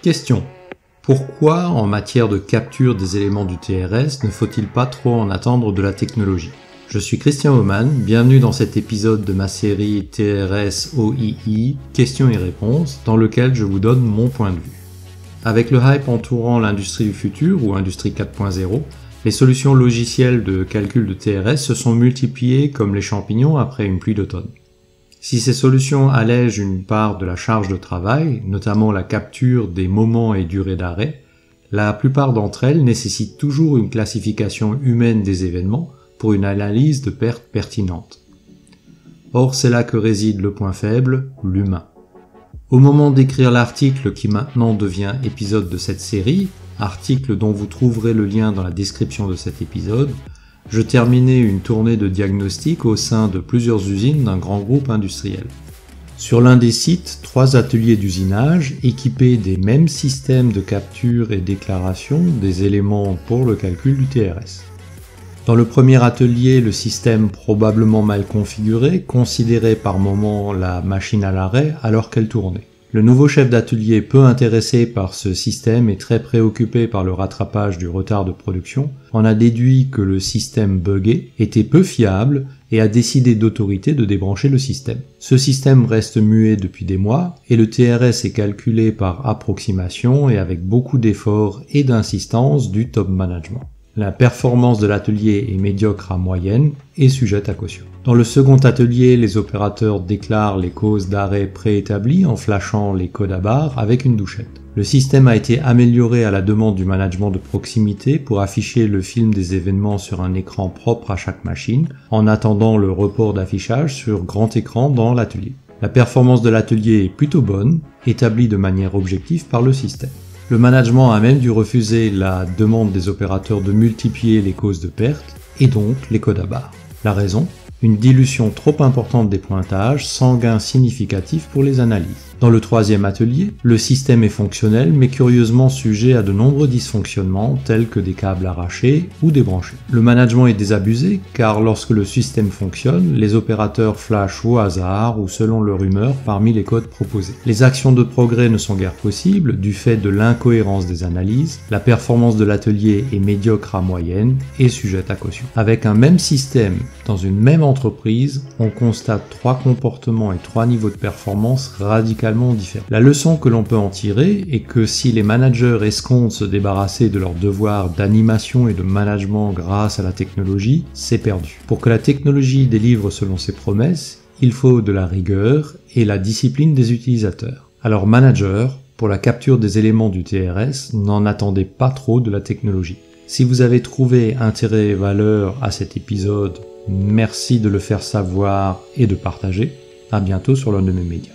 Question. Pourquoi, en matière de capture des éléments du TRS, ne faut-il pas trop en attendre de la technologie? Je suis Christian Oman, bienvenue dans cet épisode de ma série TRS OII, questions et réponses, dans lequel je vous donne mon point de vue. Avec le hype entourant l'industrie du futur, ou industrie 4.0, les solutions logicielles de calcul de TRS se sont multipliées comme les champignons après une pluie d'automne. Si ces solutions allègent une part de la charge de travail, notamment la capture des moments et durées d'arrêt, la plupart d'entre elles nécessitent toujours une classification humaine des événements pour une analyse de perte pertinente. Or, c'est là que réside le point faible, l'humain. Au moment d'écrire l'article qui maintenant devient épisode de cette série, article dont vous trouverez le lien dans la description de cet épisode, je terminais une tournée de diagnostic au sein de plusieurs usines d'un grand groupe industriel. Sur l'un des sites, 3 ateliers d'usinage équipés des mêmes systèmes de capture et déclaration des éléments pour le calcul du TRS. Dans le premier atelier, le système probablement mal configuré considérait par moments la machine à l'arrêt alors qu'elle tournait. Le nouveau chef d'atelier, peu intéressé par ce système et très préoccupé par le rattrapage du retard de production, en a déduit que le système buggé était peu fiable et a décidé d'autorité de débrancher le système. Ce système reste muet depuis des mois et le TRS est calculé par approximation et avec beaucoup d'efforts et d'insistance du top management. La performance de l'atelier est médiocre à moyenne et sujette à caution. Dans le second atelier, les opérateurs déclarent les causes d'arrêt préétablies en flashant les codes à barres avec une douchette. Le système a été amélioré à la demande du management de proximité pour afficher le film des événements sur un écran propre à chaque machine, en attendant le report d'affichage sur grand écran dans l'atelier. La performance de l'atelier est plutôt bonne, établie de manière objective par le système. Le management a même dû refuser la demande des opérateurs de multiplier les causes de perte, et donc les codes à barres. La raison ? Une dilution trop importante des pointages sans gain significatif pour les analyses. Dans le troisième atelier, le système est fonctionnel mais curieusement sujet à de nombreux dysfonctionnements tels que des câbles arrachés ou débranchés. Le management est désabusé car lorsque le système fonctionne, les opérateurs flashent au hasard ou selon leur humeur parmi les codes proposés. Les actions de progrès ne sont guère possibles du fait de l'incohérence des analyses, la performance de l'atelier est médiocre à moyenne et sujette à caution. Avec un même système dans une même entreprise, on constate 3 comportements et 3 niveaux de performance radicalement différents. La leçon que l'on peut en tirer est que si les managers escomptent se débarrasser de leurs devoirs d'animation et de management grâce à la technologie, c'est perdu. Pour que la technologie délivre selon ses promesses, il faut de la rigueur et la discipline des utilisateurs. Alors managers, pour la capture des éléments du TRS, n'en attendez pas trop de la technologie. Si vous avez trouvé intérêt et valeur à cet épisode, merci de le faire savoir et de partager. À bientôt sur l'un de mes médias.